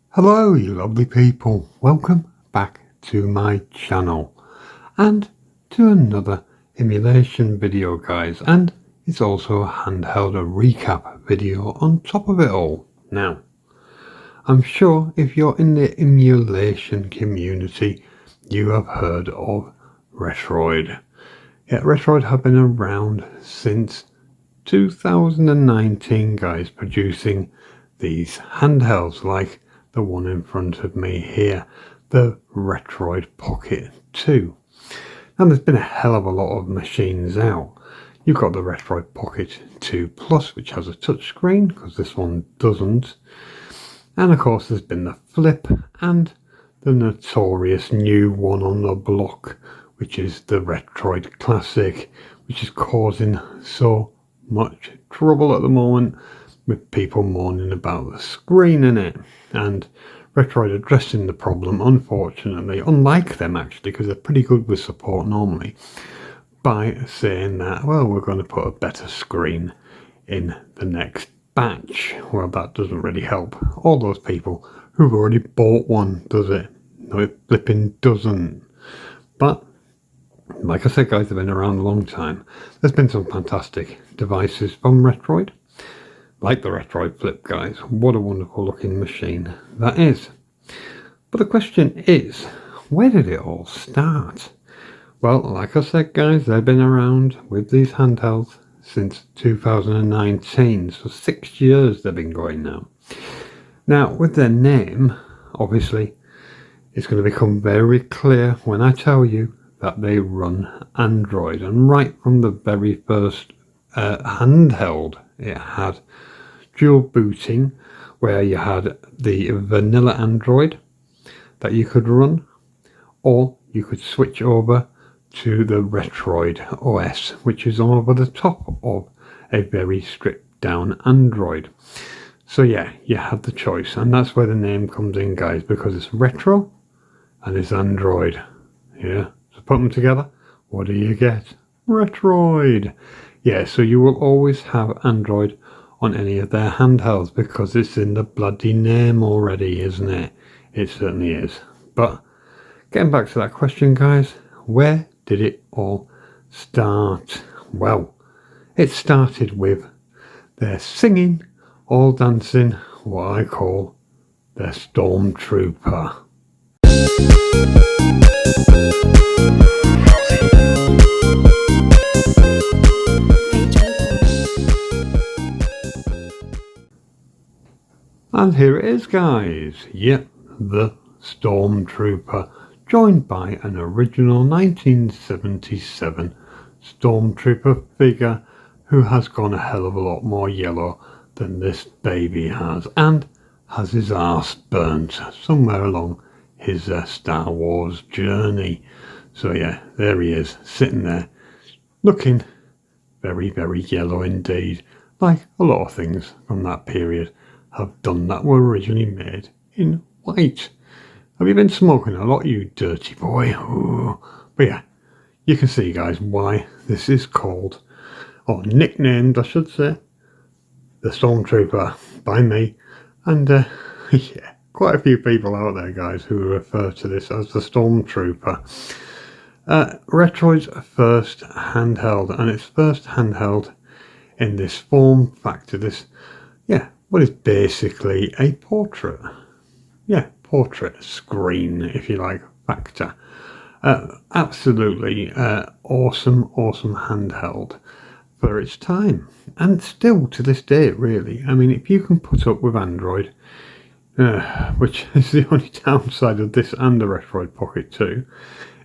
Hello you lovely people, welcome back to my channel and to another emulation video guys, and it's also a handheld recap video on top of it all. Now I'm sure if you're in the emulation community you have heard of Retroid. Yeah, Retroid have been around since 2019 guys, producing these handhelds like the one in front of me here, the Retroid Pocket 2. And there's been a hell of a lot of machines out. You've got the Retroid Pocket 2 Plus, which has a touchscreen, because this one doesn't. And of course there's been the Flip and the notorious new one on the block, which is the Retroid Classic, which is causing so much trouble at the moment with people moaning about the screen in it, and Retroid addressing the problem, unfortunately, unlike them actually, because they're pretty good with support normally, by saying that, well, we're going to put a better screen in the next batch. Well, that doesn't really help all those people who've already bought one, does it? No, it flipping doesn't. But like I said guys, they've been around a long time. There's been some fantastic devices from Retroid, like the Retroid Flip guys. What a wonderful looking machine that is. But the question is, where did it all start? Well, like I said guys, they've been around with these handhelds since 2019, so 6 years they've been going now. Now with their name, obviously it's going to become very clear when I tell you that they run Android, and right from the very first handheld it had dual booting, where you had the vanilla Android that you could run, or you could switch over to the Retroid OS, which is over the top of a very stripped down Android. So yeah, you had the choice, and that's where the name comes in guys, because it's retro and it's Android. Yeah, so put them together, what do you get? Retroid. Yeah, so you will always have Android on any of their handhelds because it's in the bloody name already, isn't it? It certainly is. But getting back to that question guys, where did it all start? Well, it started with their singing, all dancing, what I call their Stormtrooper. And here it is guys, yep, the Stormtrooper, joined by an original 1977 Stormtrooper figure who has gone a hell of a lot more yellow than this baby has, and has his arse burnt somewhere along his Star Wars journey. So yeah, there he is, sitting there, looking very, very yellow indeed, like a lot of things from that period have done that were originally made in white. Have you been smoking a lot, you dirty boy? Ooh. But yeah, you can see guys why this is called, or nicknamed I should say, the Stormtrooper by me. And yeah, quite a few people out there guys who refer to this as the Stormtrooper. Retroid's first handheld, and its first handheld in this form factor, this, yeah, what is basically a portrait. Yeah, portrait screen, if you like, factor. Absolutely awesome handheld for its time, and still to this day really. I mean, if you can put up with Android, which is the only downside of this and the Retroid Pocket 2,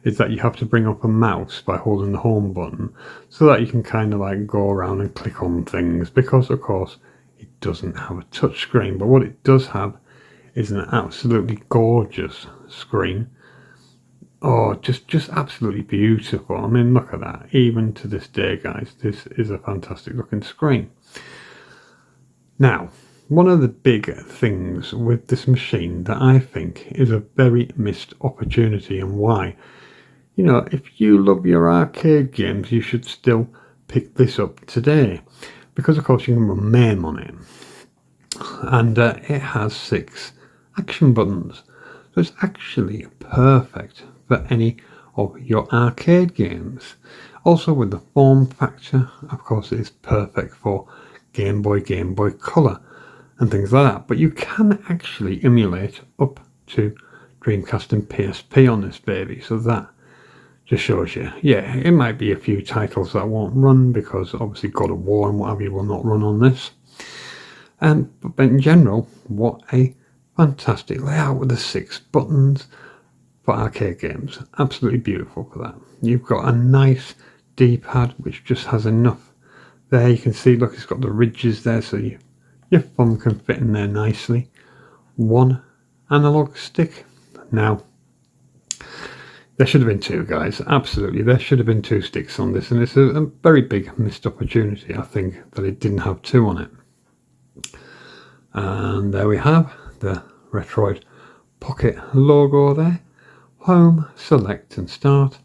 is that you have to bring up a mouse by holding the home button, so that you can kind of like go around and click on things, because of course it doesn't have a touchscreen. But what it does have is an absolutely gorgeous screen. Oh, just absolutely beautiful. I mean, look at that. Even to this day, guys, this is a fantastic looking screen. Now, one of the big things with this machine that I think is a very missed opportunity, and why. You know, if you love your arcade games, you should still pick this up today, because of course you can run MAME on it, and it has 6 action buttons, so it's actually perfect for any of your arcade games. Also, with the form factor, of course, it is perfect for Game Boy Color and things like that, but you can actually emulate up to Dreamcast and PSP on this baby, so that just shows you, yeah, it might be a few titles that won't run, because obviously God of War and what have you will not run on this. But in general, what a fantastic layout with the 6 buttons for arcade games. Absolutely beautiful for that. You've got a nice D-pad which just has enough there. You can see, look, it's got the ridges there, so your thumb can fit in there nicely. 1 analog stick. Now, there should have been 2, guys. Absolutely, there should have been 2 sticks on this, and it's a very big missed opportunity, I think, that it didn't have 2 on it. And there we have the Retroid Pocket logo there. Home, select and start,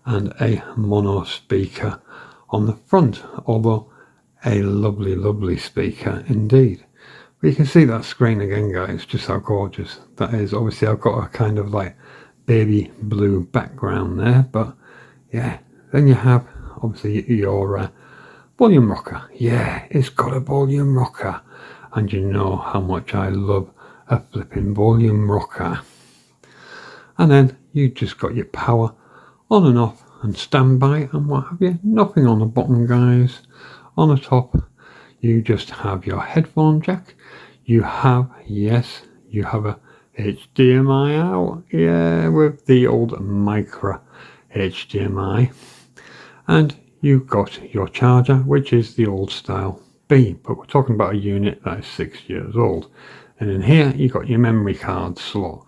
and a mono speaker on the front, although a lovely speaker indeed. But you can see that screen again, guys, just how gorgeous that is. Obviously I've got a kind of like baby blue background there, but yeah, then you have obviously your volume rocker. Yeah, it's got a volume rocker, and you know how much I love a flipping volume rocker. And then you just got your power on and off and standby and what have you. Nothing on the bottom, guys. On the top you just have your headphone jack. You have, yes, you have a HDMI out, yeah, with the old micro HDMI, and you've got your charger, which is the old style B, but we're talking about a unit that is 6 years old. And in here you've got your memory card slot.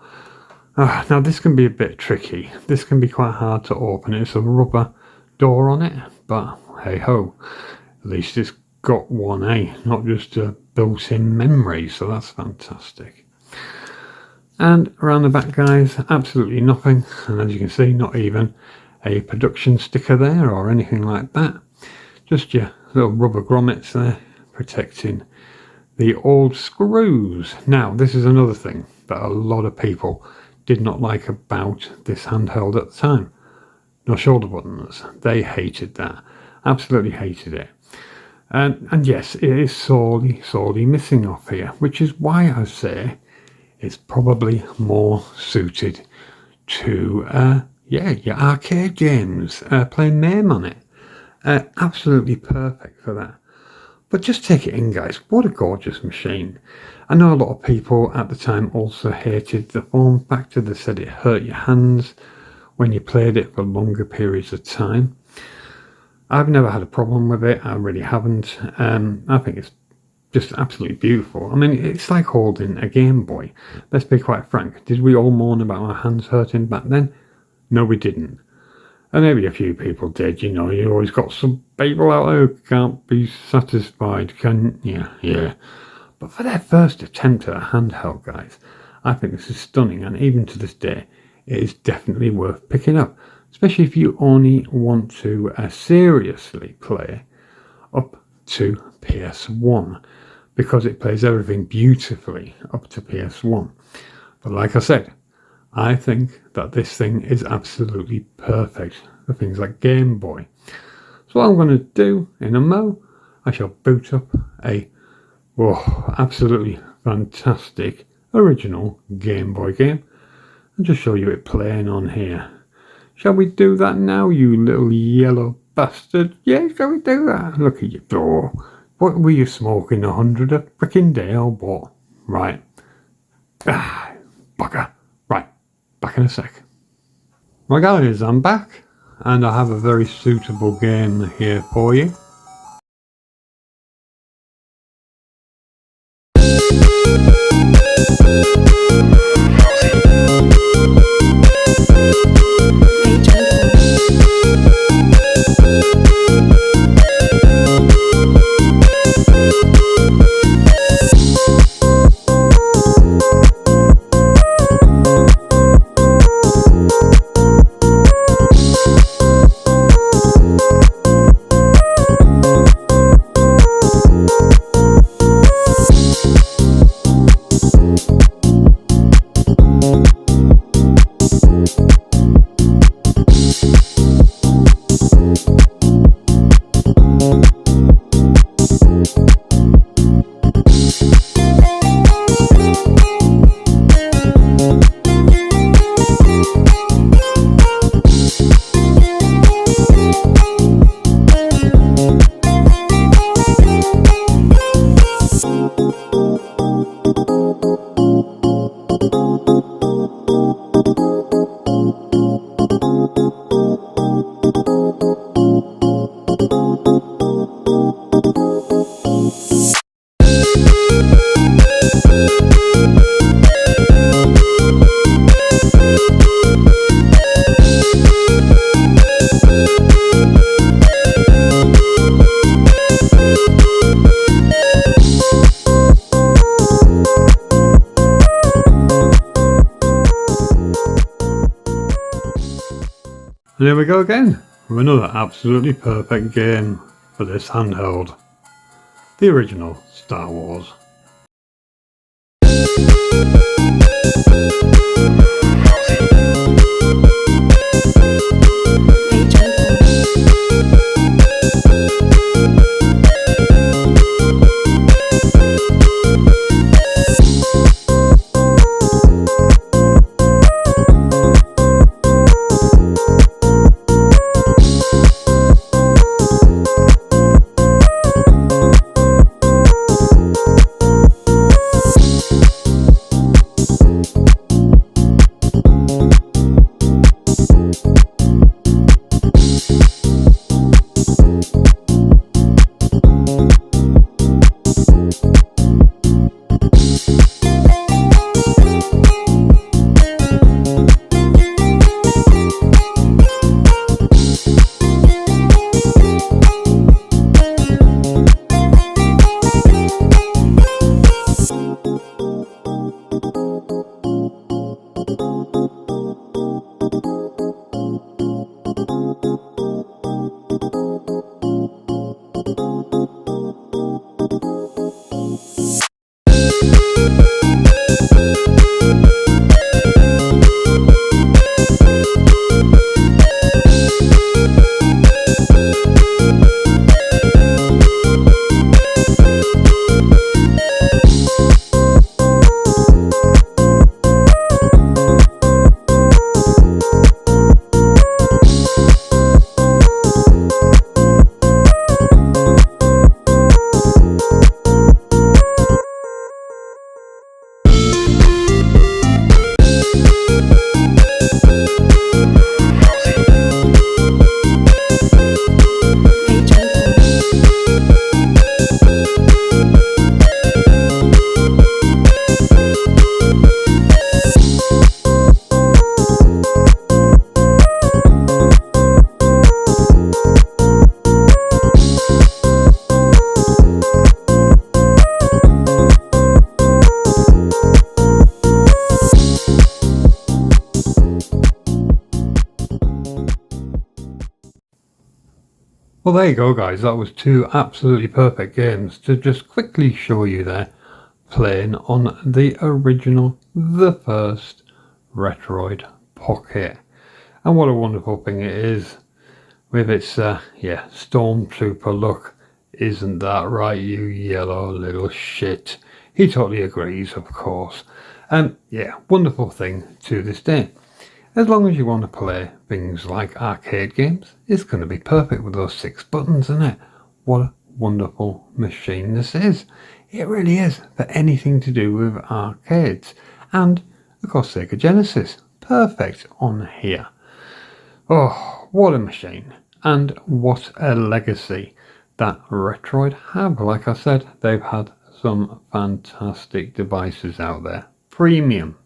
Now this can be a bit tricky. This can be quite hard to open. It's a rubber door on it, but hey ho, at least it's got 1A, not just a built-in memory, so that's fantastic. And around the back, guys, absolutely nothing, and as you can see, not even a production sticker there or anything like that. Just your little rubber grommets there protecting the old screws. Now this is another thing that a lot of people did not like about this handheld at the time. No shoulder buttons. They hated that. Absolutely hated it. And yes, it is sorely missing off here, which is why I say it's probably more suited to your arcade games, playing MAME on it. Absolutely perfect for that. But just take it in, guys, what a gorgeous machine. I know a lot of people at the time also hated the form factor. They said it hurt your hands when you played it for longer periods of time. I've never had a problem with it, I really haven't. I think it's just absolutely beautiful. I mean, it's like holding a Game Boy. Let's be quite frank, did we all mourn about our hands hurting back then? No, we didn't. And maybe a few people did, you know, you always got some people out there who can't be satisfied, can you? Yeah. But for their first attempt at a handheld, guys, I think this is stunning, and even to this day, it is definitely worth picking up, especially if you only want to seriously play up to PS1, because it plays everything beautifully up to PS1. But like I said, I think that this thing is absolutely perfect for things like Game Boy. So what I'm going to do in a mo, I shall boot up a absolutely fantastic original Game Boy game and just show you it playing on here. Shall we do that now, you little yellow bastard? Yeah, shall we do that? Look at you. Oh, what were you smoking, 100 a frickin' day or what? Right. Bugger. Right. Back in a sec. Right guys, I'm back and I have a very suitable game here for you. And here we go again with another absolutely perfect game for this handheld. The original Star Wars. Well, there you go, guys. That was two absolutely perfect games to just quickly show you there, playing on the original, the first Retroid Pocket. And what a wonderful thing it is with its, Stormtrooper look. Isn't that right, you yellow little shit? He totally agrees, of course. Wonderful thing to this day. As long as you want to play things like arcade games, it's going to be perfect with those 6 buttons, isn't it? What a wonderful machine this is. It really is, for anything to do with arcades. And, of course, Sega Genesis. Perfect on here. Oh, what a machine. And what a legacy that Retroid have. Like I said, they've had some fantastic devices out there. Premium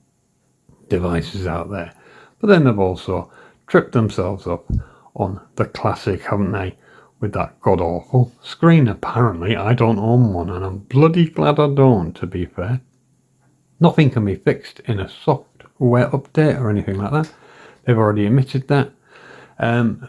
devices out there. But then they've also tripped themselves up on the classic, haven't they? With that god-awful screen. Apparently, I don't own one, and I'm bloody glad I don't, to be fair. Nothing can be fixed in a software update or anything like that. They've already admitted that.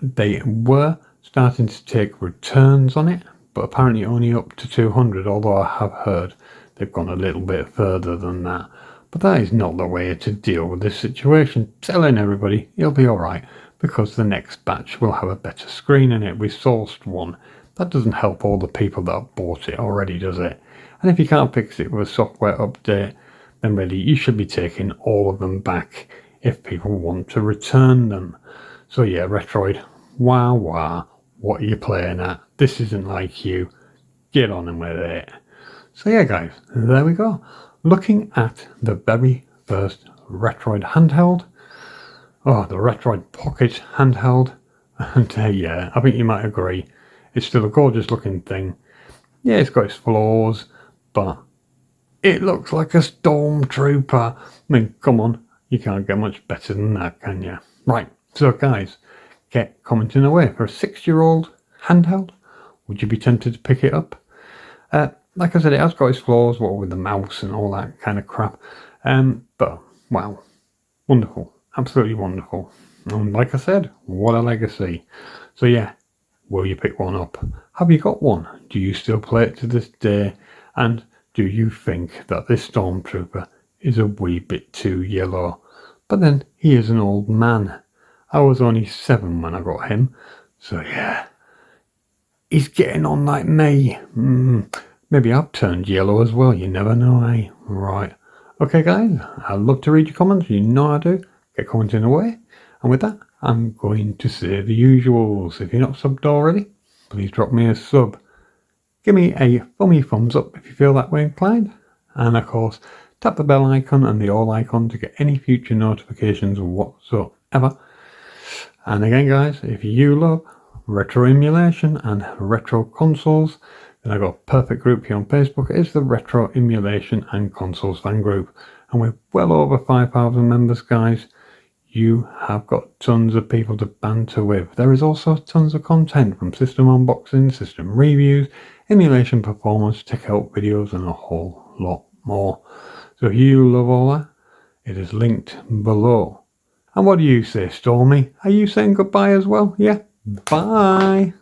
They were starting to take returns on it, but apparently only up to 200, although I have heard they've gone a little bit further than that. But that is not the way to deal with this situation. Telling everybody you'll be alright, because the next batch will have a better screen in it. We sourced one. That doesn't help all the people that have bought it already, does it? And if you can't fix it with a software update, then really you should be taking all of them back if people want to return them. So yeah, Retroid, wah, what are you playing at? This isn't like you. Get on with it. So yeah, guys, there we go. Looking at the very first Retroid handheld. Oh, the Retroid Pocket handheld. And yeah, I think you might agree. It's still a gorgeous looking thing. Yeah, it's got its flaws, but it looks like a Stormtrooper. I mean, come on. You can't get much better than that, can you? Right, so guys, get commenting away. For a 6-year-old handheld, would you be tempted to pick it up? Like I said, it has got its flaws, what with the mouse and all that kind of crap. But, wow, wonderful. absolutely wonderful. And like I said, what a legacy. So yeah, will you pick one up? Have you got one? Do you still play it to this day? And do you think that this Stormtrooper is a wee bit too yellow? But then he is an old man. I was only 7 when I got him. So yeah, he's getting on like me. Maybe I've turned yellow as well. You never know, eh? Right. Okay, guys, I'd love to read your comments. You know I do. Get commenting away. And with that, I'm going to say the usuals. If you're not subbed already, please drop me a sub. Give me a thumbs up if you feel that way inclined. And of course, tap the bell icon and the all icon to get any future notifications whatsoever. And again, guys, if you love retro emulation and retro consoles, then I've got a perfect group here on Facebook. It's the Retro Emulation and Consoles fan group. And we're well over 5,000 members, guys. You have got tons of people to banter with. There is also tons of content from system unboxing, system reviews, emulation performance, tech help videos, and a whole lot more. So if you love all that, it is linked below. And what do you say, Stormy? Are you saying goodbye as well? Yeah? Bye!